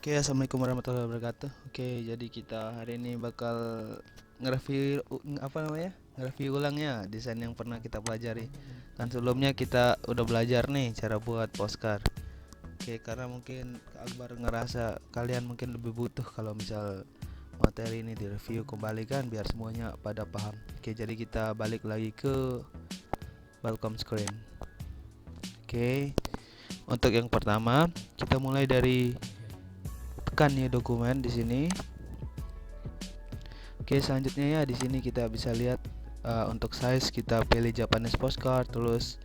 Oke, assalamualaikum warahmatullahi wabarakatuh. Oke, jadi kita hari ini bakal nge-review nge-review ulangnya desain yang pernah kita pelajari. Kan sebelumnya kita udah belajar nih cara buat postcard. Oke, karena mungkin Kak Akbar ngerasa kalian mungkin lebih butuh kalau misal materi ini direview kembali kan biar semuanya pada paham. Oke, jadi kita balik lagi ke welcome screen. Oke, untuk yang pertama kita mulai dari tekan ya dokumen di sini. Oke, selanjutnya ya di sini kita bisa lihat untuk size kita pilih Japanese postcard, terus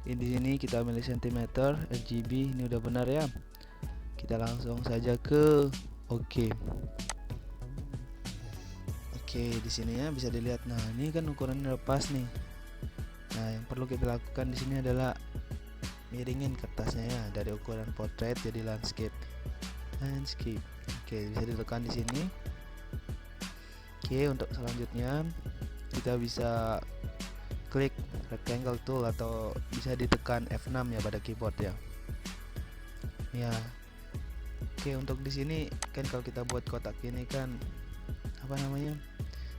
di sini kita pilih cm, RGB, ini udah benar ya. Kita langsung saja ke oke. Oke, di sini ya bisa dilihat. Nah, ini kan ukurannya udah pas nih. Nah, yang perlu kita lakukan di sini adalah miringin kertasnya ya dari ukuran portrait jadi landscape. Oke, bisa ditekan di sini. Oke, untuk selanjutnya kita bisa klik rectangle tool atau bisa ditekan F6 ya pada keyboard ya. Ya. Oke, untuk di sini kan kalau kita buat kotak ini kan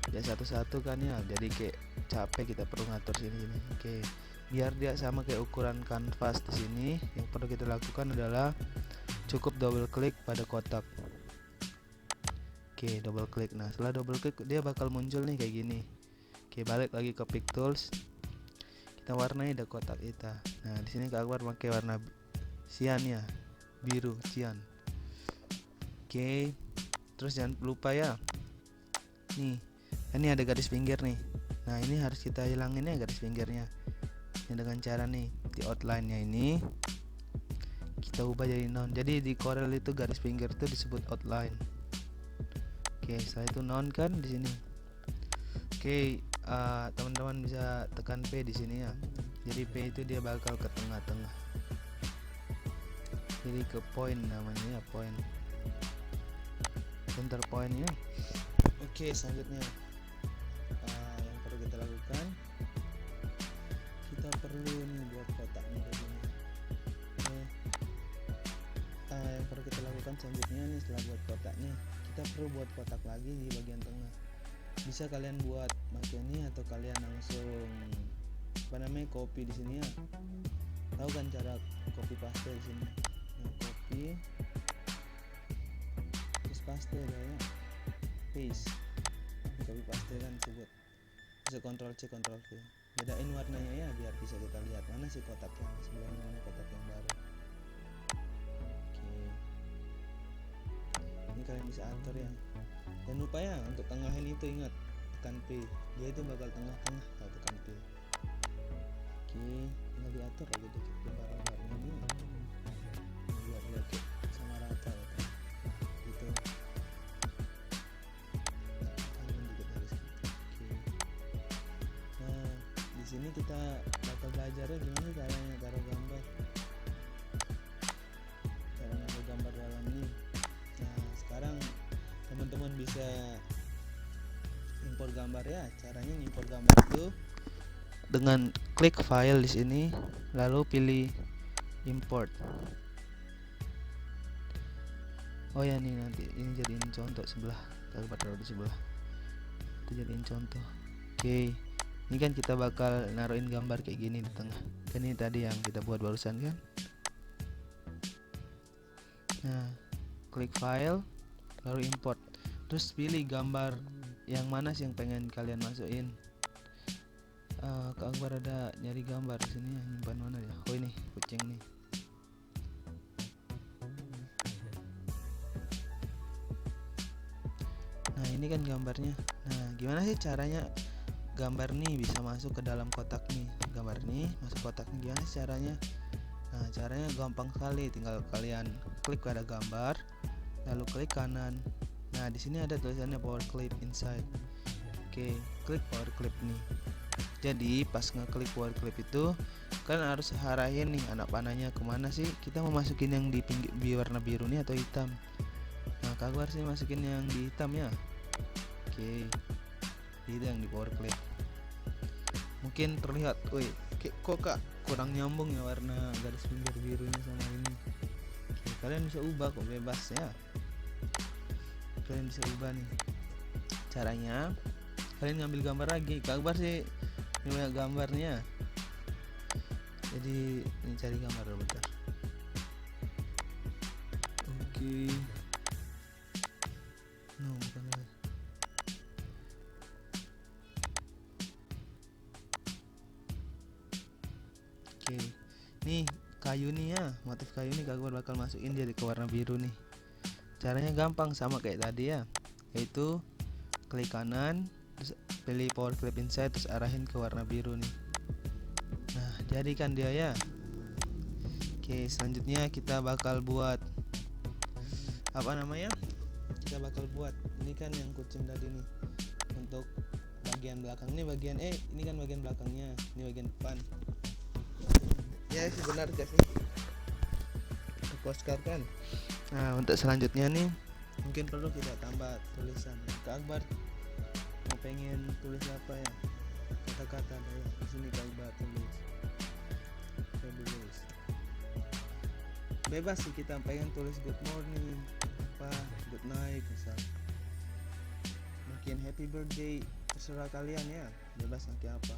ya satu-satu kan ya. Jadi kayak capek kita perlu ngatur sini. Oke. Biar dia sama kayak ukuran kanvas di sini, yang perlu kita lakukan adalah cukup double klik pada kotak. Oke, double klik. Nah, setelah double klik dia bakal muncul nih kayak gini. Oke, balik lagi ke pick tools. Kita warnai dah kotak kita. Nah, di sini Kak Akbar pakai warna cyan ya, biru cyan. Oke. Terus jangan lupa ya. Nih, ini ada garis pinggir nih. Nah, ini harus kita hilangin ya garis pinggirnya. Ini dengan cara nih di outline-nya ini kita ubah jadi non. Jadi di Corel itu garis pinggir itu disebut outline. Oke, setelah itu non kan di sini. Oke, teman-teman bisa tekan P di sini ya. Jadi P itu dia bakal ke tengah-tengah. Jadi ke point namanya ya, point. Center point ya. Oke, selanjutnya yang perlu kita lakukan, kita perlu nih buat kotaknya kayak gini. Oke. Yang perlu kita lakukan selanjutnya nih setelah buat kotaknya, kita perlu buat kotak lagi di bagian tengah. Bisa kalian buat pakai ini atau kalian langsung copy di sini ya. Tahu kan cara copy paste di sini? Yang copy terus paste ya. Paste. Copy paste kan disebut. Bisa Ctrl C Ctrl V. Bedain warnanya ya biar bisa kita lihat mana sih kotak yang sebelumnya, mana kotak yang baru. Oke. Ini kalian bisa atur ya. Jangan lupa ya untuk tengahin itu ingat tekan P. Dia itu bakal tengah-tengah kalau tekan P. Oke, tinggal diatur aja dikit gambar-gambarnya ini. Biar lihat sama rata ya. Gitu. Di sini kita bakal belajarnya gimana caranya taruh gambar, cara naruh gambar dalam ini. Nah, sekarang teman-teman bisa import gambar ya. Caranya import gambar itu dengan klik file di sini, lalu pilih import. Oh ya nih nanti ini jadiin contoh sebelah, kita taruh di sebelah. Itu jadiin contoh. Oke. Ini kan kita bakal naruhin gambar kayak gini di tengah. Kan ini tadi yang kita buat barusan kan. Nah, klik file, lalu import. Terus pilih gambar yang mana sih yang pengen kalian masukin. Kak Akbar ada nyari gambar di sini ya, nyimpan mana ya? Oh ini, kucing nih. Nah, ini kan gambarnya. Nah, gimana sih caranya gambar nih bisa masuk ke dalam kotak nih? Gambar nih masuk kotak nih, gimana sih caranya? Nah, caranya gampang sekali, tinggal kalian klik pada gambar, lalu klik kanan. Nah, di sini ada tulisannya power clip inside. Oke, klik power clip nih. Jadi pas ngeklik power clip itu kan harus arahin nih anak panahnya kemana sih? Kita mau masukin yang di pinggir warna biru nih atau hitam? Nah, Kak Akbar sih masukin yang di hitam ya. Oke, itu yang di power clip. Mungkin terlihat, kok Kak kurang nyambung ya warna garis pinggir birunya sama ini. Oke, kalian bisa ubah kok, bebas ya. Kalian bisa ubah nih. Caranya kalian ngambil gambar lagi. Kak Akbar sih ini banyak gambarnya, jadi ini cari gambar dulu bentar. Oke. No, bukan lagi. Oke, nih kayu nih ya, motif kayu nih Kak Akbar bakal masukin jadi ke warna biru nih. Caranya gampang, sama kayak tadi ya, yaitu klik kanan, terus pilih power clip inside, terus arahin ke warna biru nih. Nah, jadikan dia ya. Oke, selanjutnya kita bakal buat apa namanya? Kita bakal buat ini kan yang kucing tadi nih. Untuk bagian belakang ini bagian ini kan bagian belakangnya, ini bagian depan. Ya sih benar gak sih? Postcard kan. Nah, untuk selanjutnya nih mungkin perlu kita tambah tulisan. Kak Akbar mau pengen tulis apa ya? Kata-kata ya. Di sini Kak Akbar tulis. Bebas sih, kita pengen tulis good morning, apa good night misal. Mungkin happy birthday, terserah kalian ya. Bebas nanti apa.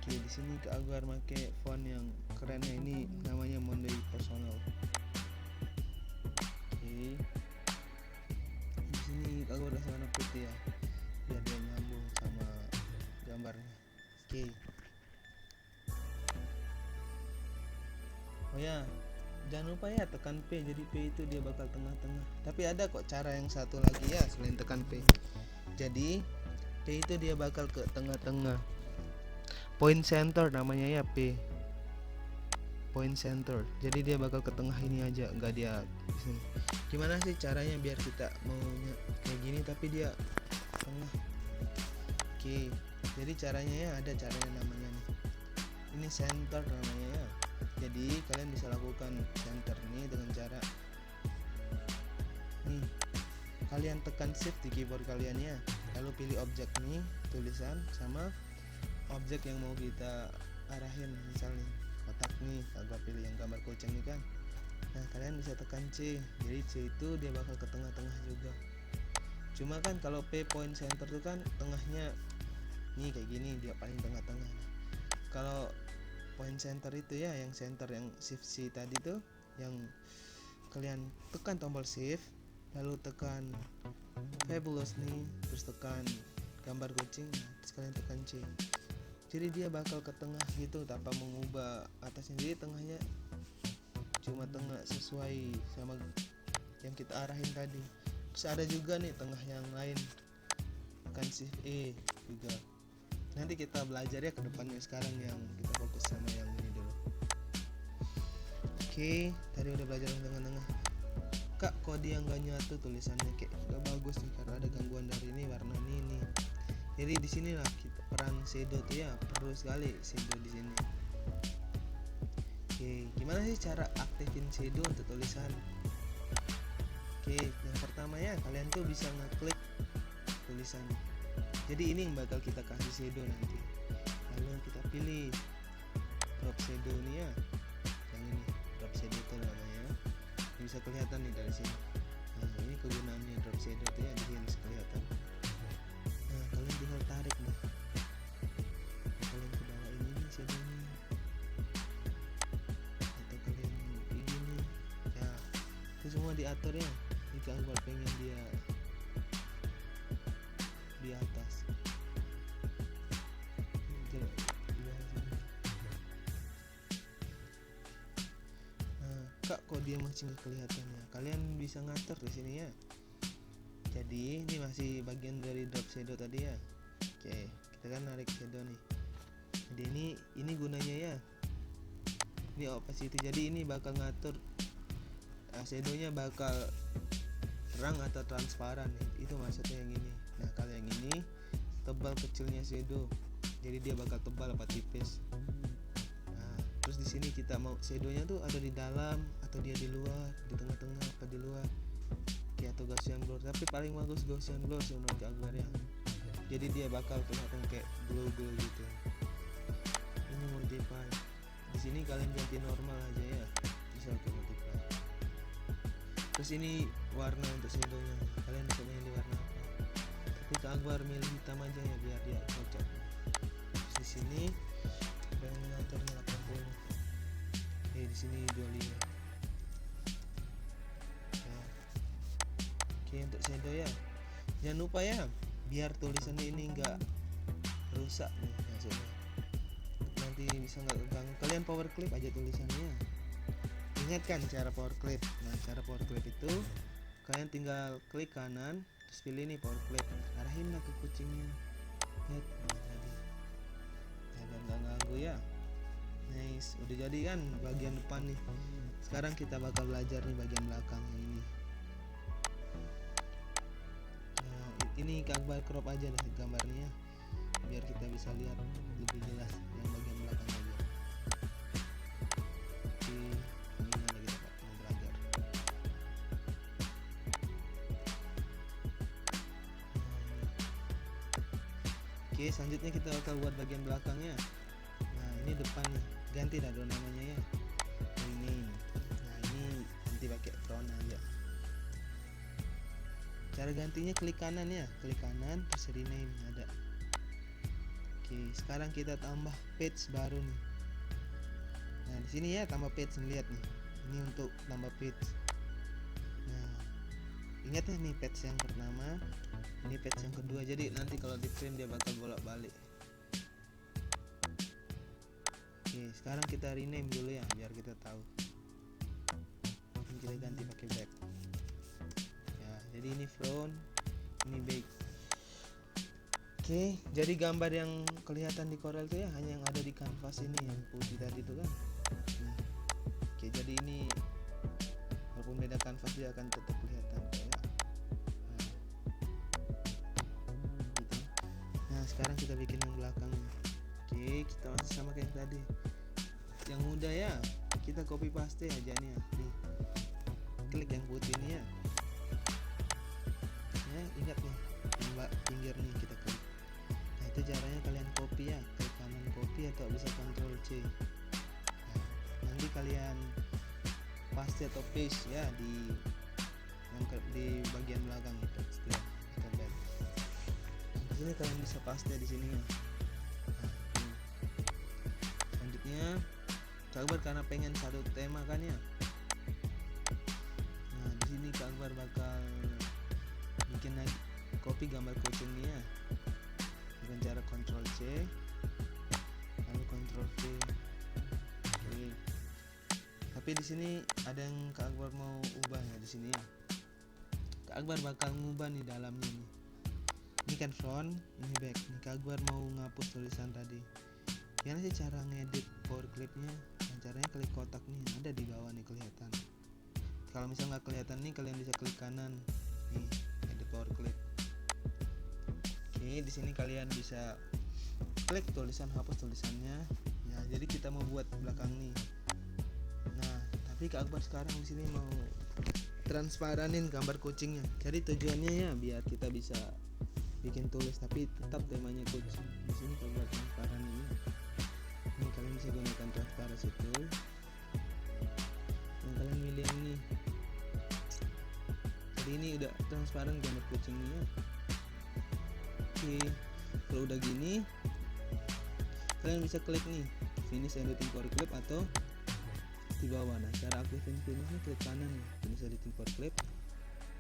Oke, di sini Kak Akbar pakai font yang kerennya, ini namanya Monday Personal. Oke. Di sini Kak Akbar kasih warna putih ya, biar dia nyambung sama gambarnya. Oke. Oh ya, jangan lupa ya tekan P, jadi P itu dia bakal tengah-tengah. Tapi ada kok cara yang satu lagi ya selain tekan P. Jadi P itu dia bakal ke tengah-tengah. Point center namanya ya, P. Point center. Jadi dia bakal ke tengah ini aja, enggak dia di sini. Gimana sih caranya biar kita maunya kayak gini tapi dia tengah? Oke. Jadi caranya ya ada caranya namanya nih. Ini center namanya ya. Jadi kalian bisa lakukan center ini dengan cara nih, kalian tekan shift di keyboard kalian ya, lalu pilih objek nih, tulisan sama objek yang mau kita arahin, misalnya kotak nih, agak pilih yang gambar kucing nih kan. Nah, kalian bisa tekan C, jadi C itu dia bakal ke tengah-tengah juga. Cuma kan kalau P point center itu kan tengahnya nih kayak gini, dia paling tengah-tengah. Kalau point center itu ya, yang center yang shift C tadi tuh, yang kalian tekan tombol shift, lalu tekan fabulous nih, terus tekan gambar kucing, terus kalian tekan C. Jadi dia bakal ke tengah gitu tanpa mengubah atasnya. Jadi tengahnya cuma tengah sesuai sama yang kita arahin tadi. Terus ada juga nih tengah yang lain, tekan shift E juga. Nanti kita belajar ya ke depannya, sekarang yang kita fokus sama yang ini dulu. Oke, tadi udah belajar yang tengah-tengah. Kak, kok dia nggak nyatu tulisannya, kayak nggak bagus nih karena ada gangguan dari ini warna ini. Jadi di sini lah kita peran shadow tuh ya, perlu sekali shadow di sini. Oke, gimana sih cara aktifin shadow untuk tulisan? Oke, yang pertama ya, kalian tuh bisa ngeklik tulisan. Jadi ini yang bakal kita kasih shadow nanti. Lalu kita pilih drop shadow nih ya, yang ini drop shadow itu namanya. Ini bisa kelihatan nih dari sini. Nah, ini kegunaannya drop shadow itu ya, di sini bisa kelihatan. Nah, kalian tinggal tarik nih. Kalian ke bawah ini nih shadownya. Atau kalian begini. Ya, itu semua diatur ya. Jika Akbar pengen dia di atas. Nah, Kak, kok dia masih nggak kelihatannya? Kalian bisa ngatur di sini ya. Jadi ini masih bagian dari drop shadow tadi ya. Oke, kita kan narik shadow nih. Jadi ini gunanya ya. Ini opacity. Jadi ini bakal ngatur shadownya bakal terang atau transparan nih. Itu maksudnya yang ini. Nah, kalau yang ini tebal kecilnya shadow, jadi dia bakal tebal apa tipis. Nah, terus di sini kita mau shadownya tuh ada di dalam atau dia di luar, di tengah-tengah atau di luar, kayak atau Gaussian blur. Tapi paling bagus Gaussian blur sih menurut Akbar ya. Jadi dia bakal kelihatan kayak glow-glow gitu. Ini multiply. Di sini kalian ganti normal aja ya, bisa ke multiply. Terus ini warna untuk shadownya, kalian bisa milih warna apa, tapi Kak Akbar milih hitam aja ya biar dia cocok. Terus di sini ada yang ngaturnya 80, di sini 25 ya. Oke, untuk shadow ya jangan lupa ya biar tulisannya ini enggak rusak nih maksudnya, nanti bisa nggak keganggu. Kalian power clip aja tulisannya, ingat kan cara power clip. Nah, cara power clip itu kalian tinggal klik kanan terus pilih nih power clip, arahin lah ke kucingnya, lihat. Nah, jadi biar nggak ganggu ya. Nice, udah jadi kan bagian depan nih. Sekarang kita bakal belajar nih bagian belakang ini. Nah, ini Kak Akbar crop aja deh gambarnya biar kita bisa lihat lebih jelas yang bagian belakang aja. Oke, ini ada kita mau belajar. Oke, selanjutnya kita bakal buat bagian belakangnya. Nah, ini depan nih, ganti dah dong namanya ya. Ini, nah ini nanti pakai front aja. Cara gantinya klik kanan ya, klik kanan terus rename ada. Oke, sekarang kita tambah page baru nih. Nah, di sini ya tambah page, lihat nih. Ini untuk tambah page. Nah, ingat ya nih page yang pertama, ini page yang kedua. Jadi nanti kalau di print dia bakal bolak-balik. Oke, sekarang kita rename dulu ya biar kita tahu. Ini kita ganti pakai back. Ya, jadi ini front, ini back. Oke, jadi gambar yang kelihatan di Corel itu ya hanya yang ada di kanvas ini yang putih tadi itu kan. Oke, jadi ini walaupun beda kanvas dia akan tetap kelihatan ya. Gitu. Nah, sekarang kita bikin yang belakang. Oke, kita masih sama kayak tadi. Yang mudah ya, kita copy paste aja nih ya. Nih, klik yang putih ini ya. Ya, ingat nih, pinggir nih kita klik. Nah, itu caranya kalian copy ya, klik kanan copy atau bisa Ctrl C. Nah, nanti kalian paste atau paste ya di bagian belakang itu setelah kita back. Di sini kalian bisa paste di sini ya. Nah, selanjutnya Kak Akbar karena pengen satu tema kan ya. Nah, di sini Kak Akbar bakal bikin lagi copy gambar kucingnya dengan cara Ctrl C lalu Ctrl V. Oke. Tapi di sini ada yang Kak Akbar mau ubah ya di sini ya. Kak Akbar bakal ngubah nih dalamnya nih. Ini kan front, ini back. Nih Kak Akbar mau ngapus tulisan tadi. Gimana sih cara ngedit power clipnya? Nah, caranya klik kotak nih, ada di bawah nih kelihatan. Kalau misalnya nggak kelihatan nih, kalian bisa klik kanan nih, edit power clip. Oke, di sini kalian bisa klik tulisan, hapus tulisannya. Ya, jadi kita mau buat belakang nih. Nah, tapi Kak Akbar sekarang di sini mau transparanin gambar kucingnya. Jadi tujuannya ya biar kita bisa bikin tulis tapi tetap temanya kucing. Di sini Kak Akbar transparanin ini. Ini kalian bisa gunakan transparansi tool. Dan kalian milih yang ini. Jadi ini udah transparan gambar kucingnya. Oke, kalau udah gini kalian bisa klik nih finish editing power clip atau di bawah. Nah, cara aktifin finishnya klik kanan nih, finish editing power clip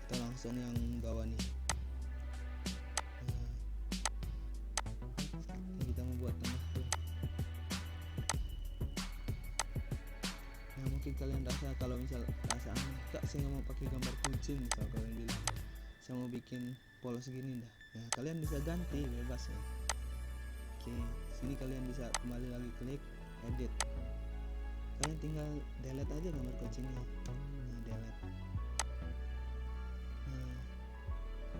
atau langsung yang bawah nih. Nah, kita mau buat tengah tuh. Nah, mungkin kalian rasa kalau misal rasa Kak saya nggak mau pakai gambar kucing, misal kalian bilang saya mau bikin polos gini dah. Nah, kalian bisa ganti bebas ya. Oke, sini kalian bisa kembali lagi klik edit. Kalian tinggal delete aja gambar kucingnya. Nah, delete. Nah,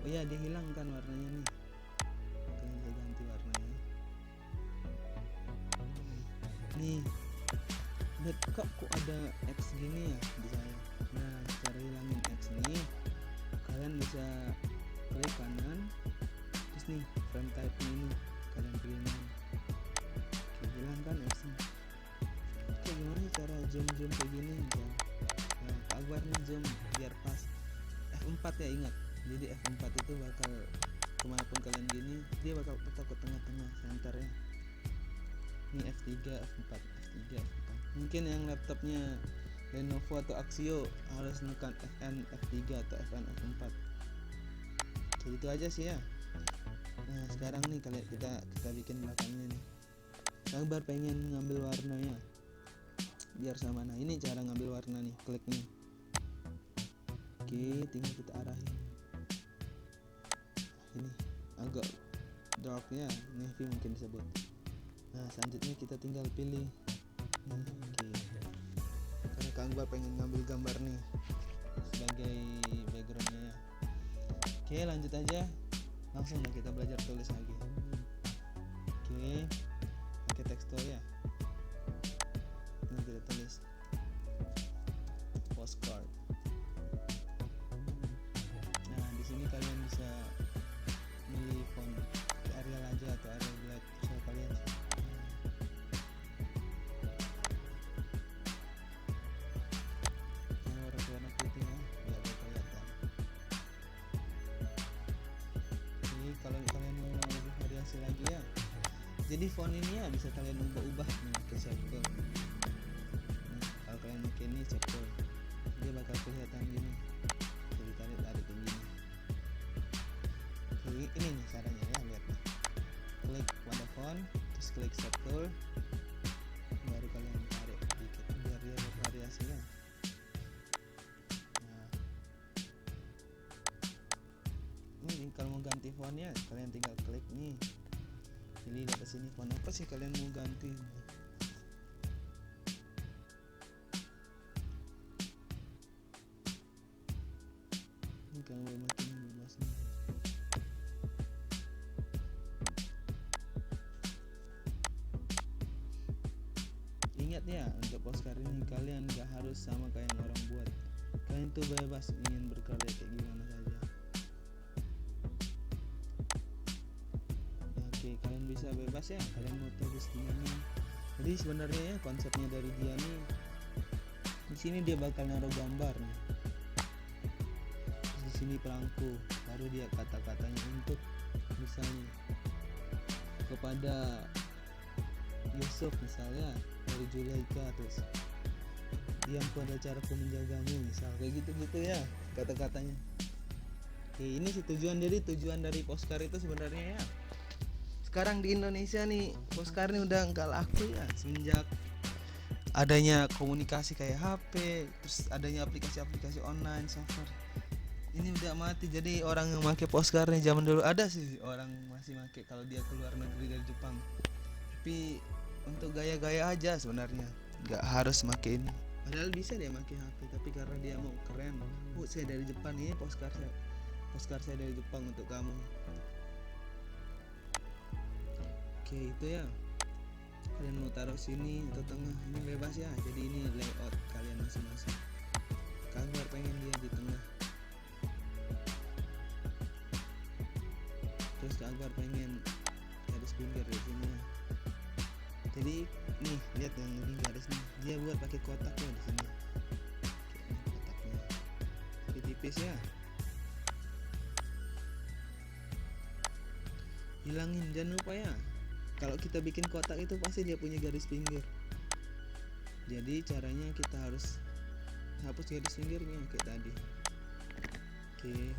oh ya, dia hilang kan warnanya nih. Kalian bisa ganti warnanya. Nih, lihat kok ada X gini ya di saya. Nah, cara hilangin X ini kalian bisa klik kanan, terus nih frame type ini kalian pilih none. Oke, hilang kan X nya. Oke, gimana cara zoom kayak gini ya? Nah, Kak Akbar nih zoom biar pas. F4 ya, ingat. Jadi F4 itu bakal kemanapun kalian gini dia bakal peta ke tengah-tengah senternya. Ini F3 F4 F3 F4. Mungkin yang laptopnya Lenovo atau Axio harus menekan Fn F3 atau Fn F4. Jadi itu aja sih ya. Nah sekarang nih kita bikin belakangnya nih. Akbar pengen ngambil warnanya biar sama. Nah ini cara ngambil warna nih, klik nih. Oke, tinggal kita arahin. Ini agak darknya navy mungkin disebut. Nah selanjutnya kita tinggal pilih. Oke. Karena Kang Akbar pengen ngambil gambar nih sebagai backgroundnya ya. Oke lanjut aja, langsung dah kita belajar tulis lagi. Oke, pakai tekstur ya. Ini kita tulis postcard. Nah di sini kalian bisa milih font Arial aja atau Arial Black terserah kalian. Warna putih ya biar kelihatan. Jadi kalau kalian mau lebih variasi lagi ya, jadi font ini ya bisa kalian ubah-ubah nih ke circle. Kalau kalian pakai ini circle, dia bakal kelihatan gini. Jadi kalian tarik ke gini. Jadi ini nih caranya ya, lihat nih. Klik pada font, terus klik circle, baru kalian tarik dikit biar dia bervariasi ya. Ini kalau mau ganti fontnya kalian tinggal klik nih, pilih dari sini font apa sih kalian mau ganti. Ini kalau makin bebas nih. Ingat ya, untuk postcard ini kalian gak harus sama kayak yang orang buat. Kalian tuh bebas ingin berkarya kayak gimana saja. Oke, kalian bisa bebas ya, kalian mau tulis gimana. Jadi sebenarnya ya konsepnya dari dia nih, di sini dia bakal naruh gambar nih. Terus di sini perangko, baru dia kata-katanya untuk misalnya kepada Yusuf misalnya dari Zulaika, terus diam pada caraku menjagamu misal kayak gitu-gitu ya kata-katanya. Oke, ini sih tujuan dari postcard itu sebenarnya ya. Sekarang di Indonesia nih postcard ini udah enggak laku ya semenjak adanya komunikasi kayak HP, terus adanya aplikasi-aplikasi online software. Ini udah mati. Jadi orang yang pakai postcard nih zaman dulu ada sih orang masih pakai kalau dia keluar negeri dari Jepang. Tapi untuk gaya-gaya aja sebenarnya, nggak harus pakai ini. Padahal bisa dia pakai HP, tapi karena dia mau keren, saya dari Jepang nih postcard saya dari Jepang untuk kamu. Oke itu ya, kalian mau taruh sini atau tengah ini bebas ya. Jadi ini layout kalian masing-masing. Kang Akbar pengen dia di tengah, terus Kang Akbar pengen garis pinggir di sini ya. Jadi nih lihat yang ini garis nih, dia buat pakai kotak ya di sini. Oke, ini kotaknya tapi tipis ya. Hilangin, jangan lupa ya, kalau kita bikin kotak itu pasti dia punya garis pinggir. Jadi caranya kita harus hapus garis pinggirnya kayak tadi. Oke,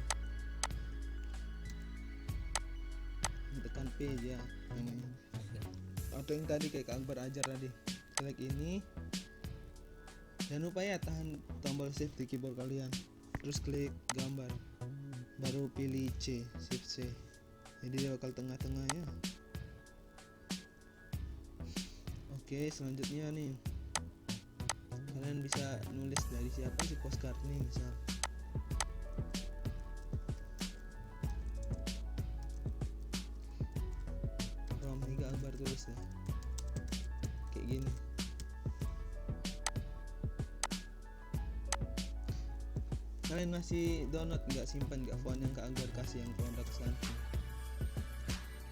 tekan P aja atau yang tadi kayak Kang Akbar ajar tadi. Klik ini, jangan lupa ya tahan tombol shift di keyboard kalian, terus klik gambar, baru pilih C, shift C. Jadi dia bakal tengah-tengah ya. Oke, selanjutnya nih kalian bisa nulis dari siapa sih postcard nih misal. Kang Akbar tulis ya kayak gini. Kalian masih download nggak, simpan nggak font yang Kang Akbar kasih yang Product Sans.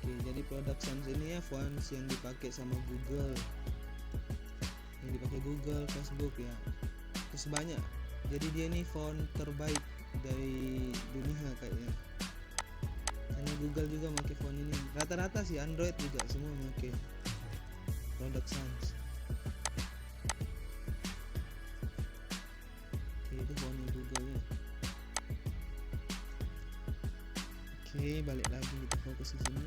Oke, jadi Product Sans ini ya font yang dipakai sama Google, Facebook ya, terus banyak Jadi dia ini font terbaik dari dunia kayaknya. Karena Google juga pakai font ini. Rata-rata sih Android juga semua pakai Product Sans. Oke, itu fontnya Google ya. Oke, balik lagi kita fokus ke sini.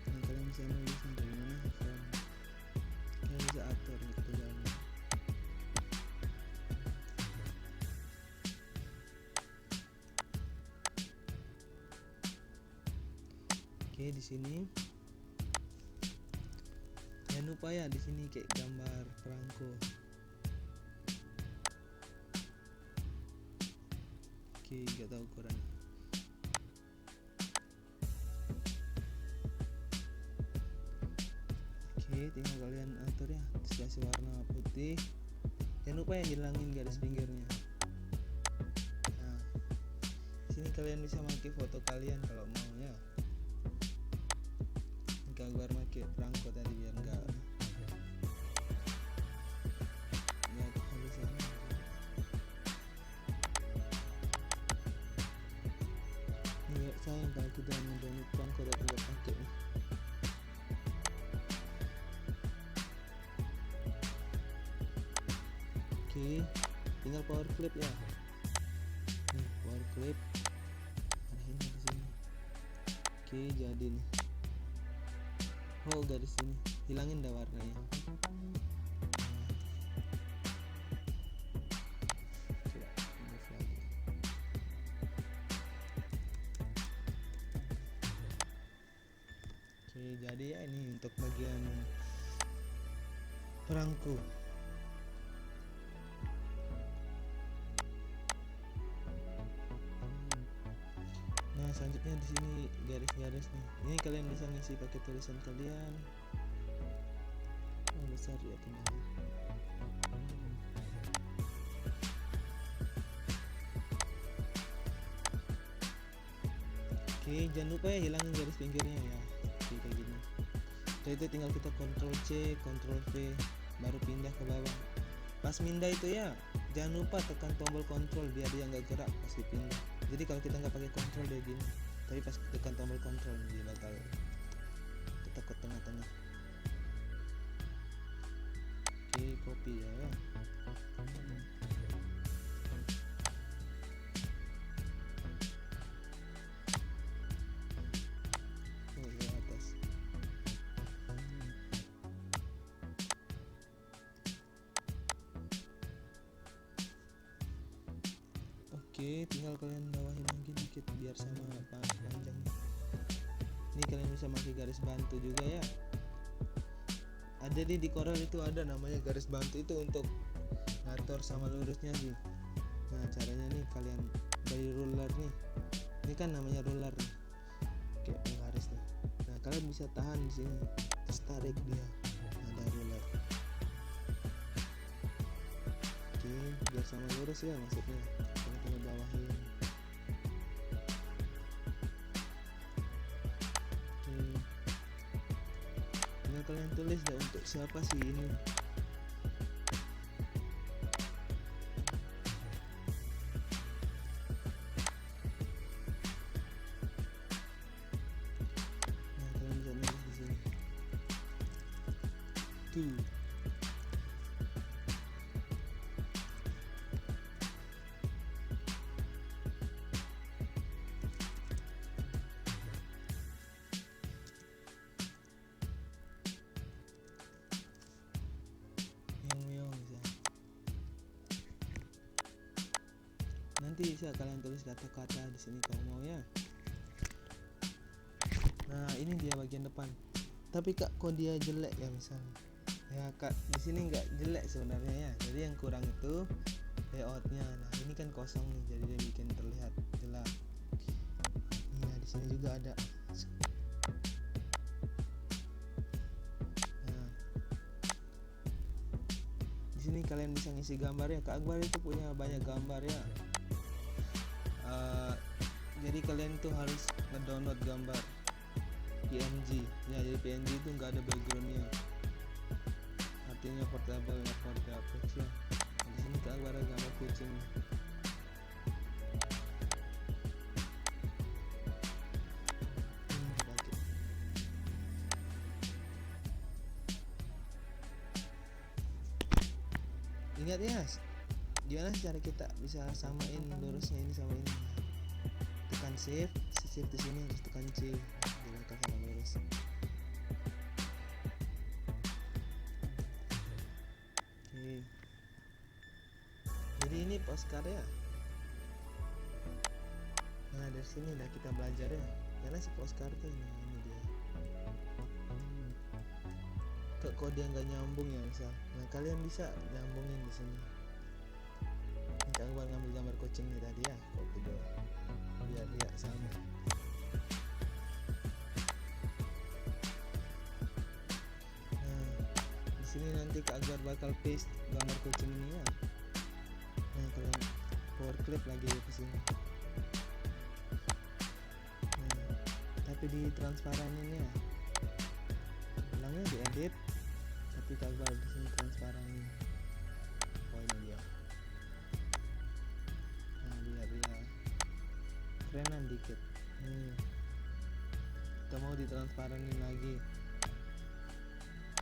Nah, kalian bisa nulis dari mana font. Kalian bisa atur gitu kan. Oke, di sini jangan lupa ya di sini kayak gambar perangko. Oke, nggak tahu ukuran. Oke, tinggal kalian atur ya. Terus kasih warna putih. Jangan lupa ya hilangin garis pinggirnya. Nah, di sini kalian bisa pakai foto kalian kalau mau ya. Gambar pakai perangko tadi biar enggak halusan. Ini sayang kalau kita mendownload perangko tapi nggak pakai. Oke, tinggal power clip ya. Nih, power clip. Arahin di sini. Oke, jadi nih. Oh, garis ini hilangin dah warnanya. Coba move lagi. Oke, jadi ya ini untuk bagian perangko. Nah, selanjutnya di sini garis-garis nih. Ini kalian bisa ngisi pakai tulisan kalian. Oh, besar ya kembali. Oke, jangan lupa ya hilangin garis pinggirnya ya. Oke, kayak gini. Setelah itu tinggal kita Ctrl C, Ctrl V, baru pindah ke bawah. Pas pindah itu ya, jangan lupa tekan tombol Ctrl biar dia nggak gerak pas dipindah. Jadi kalau kita nggak pakai Ctrl dia gini, tapi pas tekan tombol Ctrl dia bakal tetap ke tengah-tengah. Oke, copy ya. Oh, ke atas. Oke, tinggal kalian bawahin lagi dikit biar sama panjangnya. Ini kalian bisa pakai garis bantu juga ya. Ada di Corel itu ada namanya garis bantu itu untuk ngatur sama lurusnya sih. Nah, caranya nih kalian dari ruler nih. Ini kan namanya ruler nih. Kayak penggaris nih. Nah, kalian bisa tahan di sini. Terus tarik dia. Ada ruler. Oke, biar sama lurus ya maksudnya. Kita bawahin. Oke. Tinggal kalian tulis dah untuk siapa sih ini. Nah, kalian bisa nulis di sini. Tuh. Nanti bisa kalian tulis kata-kata di sini kalau mau ya. Nah, ini dia bagian depan. Tapi kak, kok dia jelek ya misalnya? Ya kak, di sini nggak jelek sebenarnya ya. Jadi yang kurang itu layoutnya. Nah, ini kan kosong nih, jadi dia bikin terlihat gelap. Nah, di sini juga ada. Nah, di sini kalian bisa ngisi gambar ya. Kak Akbar itu punya banyak gambar ya. Jadi kalian tuh harus ngedownload gambar PNG ya. Jadi PNG itu nggak ada backgroundnya, artinya portable for graphics ya. Di sini Kak Akbar ada gambar kucing. Lihat ya, gimana cara kita bisa samain lurusnya ini sama ini. Tekan shift di sini, terus tekan C, dia bakal sama lurus. Oke, jadi ini postcard ya. Nah dari sini udah kita belajar ya, karena si postcard ini dia. Kok dia nggak nyambung ya misal, nah kalian bisa nyambungin di sini. Ini Kang Akbar ngambil gambar kucing nih tadi ya, copy dulu biar dia sama. Nah di sini nanti Kak Akbar bakal paste gambar kucing ini ya. Nah kalian power clip lagi ke sini. Nah, tapi di transparanin ya, bilangnya di edit, tapi Kak Akbar di sini transparanin. Oh ini dia. Nah lihat dia, kerenan dikit. Kita mau ditransparanin lagi.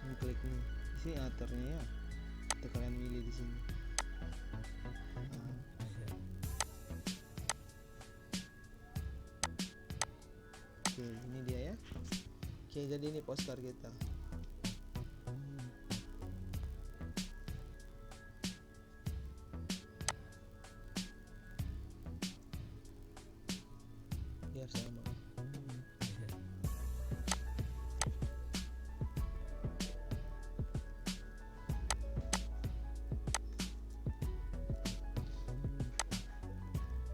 Ini klik nih, di sini aturnya ya. Kita kalian milih di sini. Oke, ini dia ya. Oke, jadi ini postcard kita. Biar sama.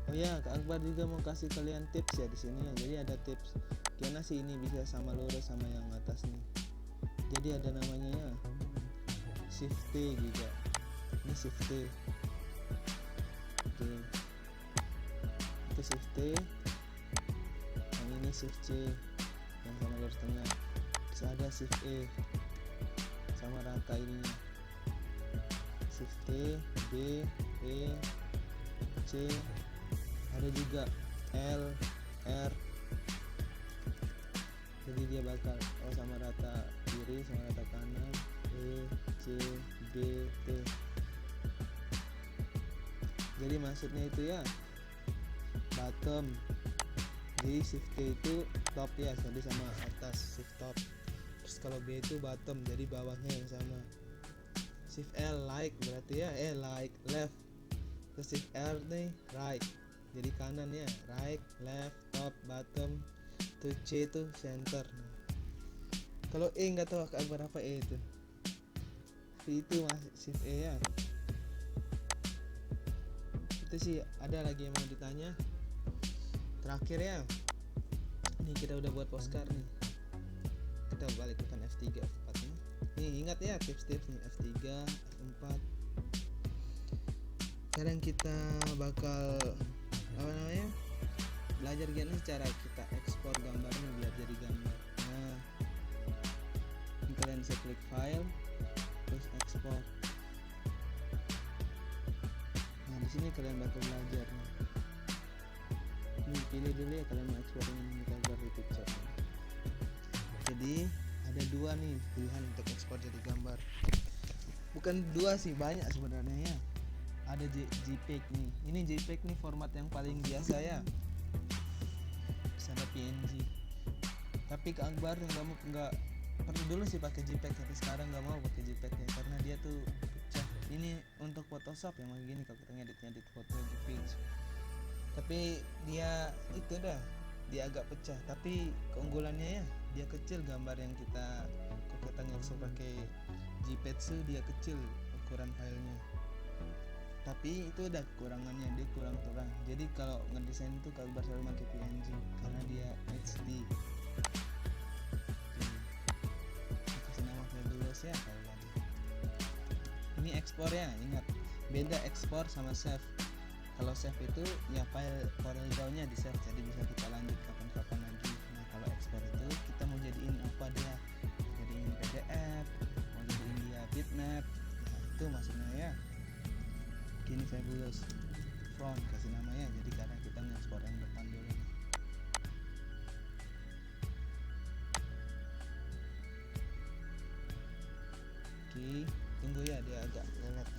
Oh ya, Kak Akbar juga mau kasih kalian tips ya di sini ya. Jadi ada tips gimana sih ini bisa sama lurus sama yang atas nih. Jadi ada namanya ya, shift T juga. Ini shift T. Oke. Itu shift T. Yang ini shift C yang sama lurus tengah. Terus ada shift E sama rata ininya. Shift T, B, E, C. Ada juga L, R. Jadi dia bakal sama rata kiri sama rata kanan, E, C, D, T. Jadi maksudnya itu ya, bottom. Jadi shift T itu top ya, jadi sama atas, shift top. Terus kalau B itu bottom, jadi bawahnya yang sama. Shift L like berarti ya, like left. Terus shift R nih right, jadi kanan ya, right, left, top, bottom. Tuh C itu center. Nah, kalau E nggak tahu berapa E itu. V itu masih shift E ya. Itu sih. Ada lagi yang mau ditanya? Terakhir ya, ini kita udah buat postcard nih. Kita balik tekan F3, F4 nih. Nih ingat ya tips-tips nih, F3, F4. Sekarang kita bakal belajar gimana cara kita ekspor gambarnya biar jadi gambar. Nah, ini kalian bisa klik file, terus ekspor. Nah di sini kalian bakal belajar nih. Ini pilih dulu ya kalian mau ekspor ini gambar di picture. Jadi ada dua nih pilihan untuk ekspor jadi gambar. Bukan dua sih, banyak sebenarnya ya. Ada JPEG nih. Ini JPEG nih format yang paling biasa ya. Bisa ada PNG. Tapi Kak Akbar nggak perlu dulu sih pakai JPEG, tapi sekarang nggak mau pakai JPEG ya karena dia tuh pecah. Ini untuk Photoshop yang kayak gini kalau kita ngedit foto JPEG. Tapi dia itu dah, dia agak pecah. Tapi keunggulannya ya, dia kecil gambar yang kita kalau kita ngekspo pakai JPEG tuh dia kecil ukuran filenya. Tapi itu udah kekurangannya, dia kurang terang. Jadi kalau ngedesain itu Kak Akbar selalu pakai PNG karena dia HD. Kasih nama fabulous ya kalau tadi. Ini ekspor ya, ingat beda ekspor sama save. Kalau save itu ya file Corel di save, jadi bisa kita lanjut kapan-kapan lagi. Nah kalau ekspor itu kita mau jadiin apa dia, jadiin PDF, mau jadiin dia bitmap. Nah itu maksudnya ya. Gini fabulous front kasih namanya, jadi karena kita ngekspor yang depan dulu. Oke, tunggu ya dia agak lelet.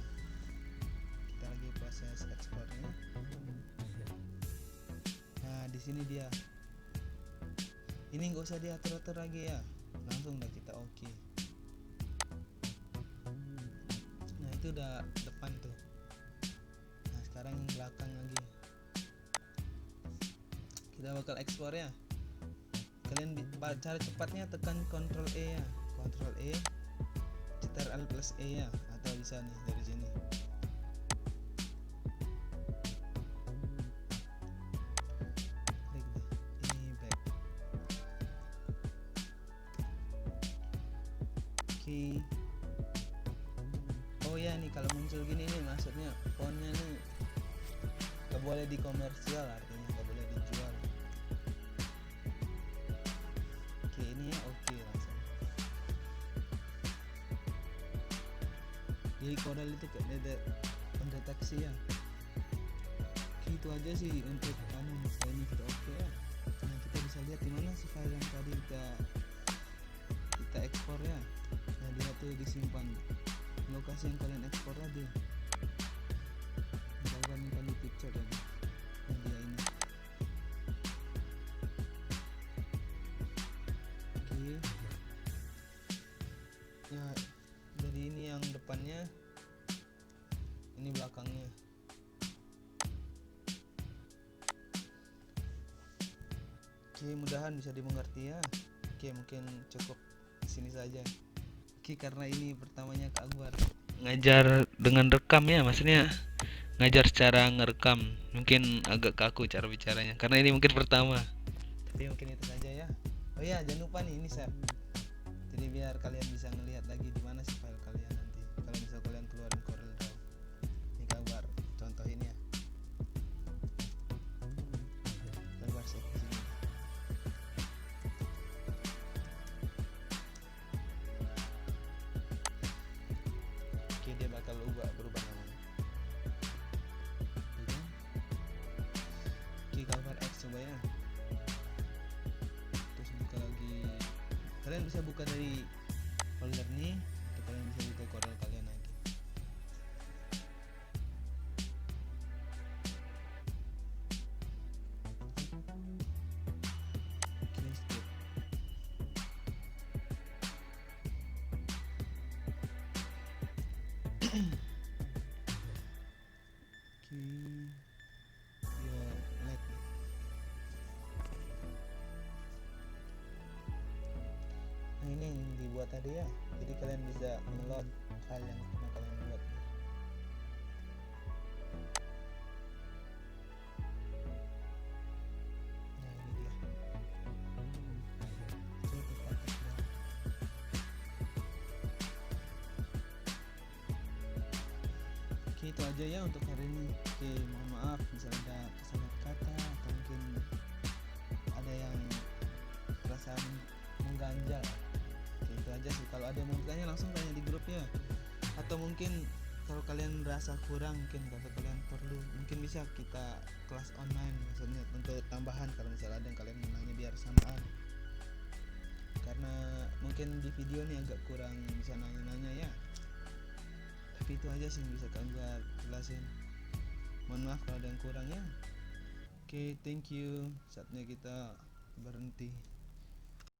sini dia. Ini nggak usah diatur-atur lagi ya, langsung udah kita oke. Nah itu udah depan tuh. Nah sekarang yang belakang lagi. Kita bakal ekspor ya. Kalian cara cepatnya tekan Ctrl E ya, Ctrl E, Ctrl+E ya, atau bisa nih dari sini. Ini back. Oke. Oh ya nih kalau muncul gini nih maksudnya fontnya nih gak boleh di komersial, artinya gak boleh dijual. Oke ini ya oke langsung. Jadi Corel itu kayak mendeteksi ya. Oke, itu aja sih untuk ini kita oke ya. Nah kita bisa lihat di mana sih file yang tadi kita ekspor ya. Nah dia tuh disimpan lokasi yang kalian ekspor tadi. Misalkan kali picture ya. Nah dia ini. Oke. Ya jadi ini yang depannya, ini belakangnya. Oke, mudahan bisa dimengerti ya. Oke, mungkin cukup di sini saja. Oke, karena ini pertamanya Kak Akbar ngajar dengan rekam ya, maksudnya ngajar secara ngerekam. Mungkin agak kaku cara bicaranya karena ini mungkin pertama. Tapi mungkin itu saja ya. Oh ya, jangan lupa nih ini share. Jadi biar kalian bisa ngelihat lagi di mana sih file kalian nanti. Kalau misal kalian keluarin Corel Draw. Ini Kak Akbar contohin ya. Kak Akbar set di sini. Oke, dia bakal berubah namanya. Oke, Kak Akbar X coba ya. Terus buka lagi. Kalian bisa buka dari folder nih, atau kalian bisa buka Corel kalian lagi. Oke, skip. Oke, ya lag. Nah ini yang dibuat tadi ya, jadi kalian bisa ngeload file yang mau kalian buat. Nah ini dia. Oke, kita aktif ya. Oke, itu aja ya untuk hari ini. Oke, mohon maaf bisa ada kesalahan kata atau mungkin ada yang perasaan mengganjal. Oke, itu aja sih. Kalau ada yang mau tanya langsung tanya di grup ya. Atau mungkin kalau kalian merasa kurang, mungkin kalau kalian perlu, mungkin bisa kita kelas online, maksudnya untuk tambahan kalau misalnya ada yang kalian mau nanya biar samaan. Karena mungkin di video nih agak kurang bisa nanya-nanya ya. Tapi itu aja sih yang bisa kalian jelasin. Mohon maaf kalau ada yang kurang ya. Oke, thank you. Saatnya kita berhenti.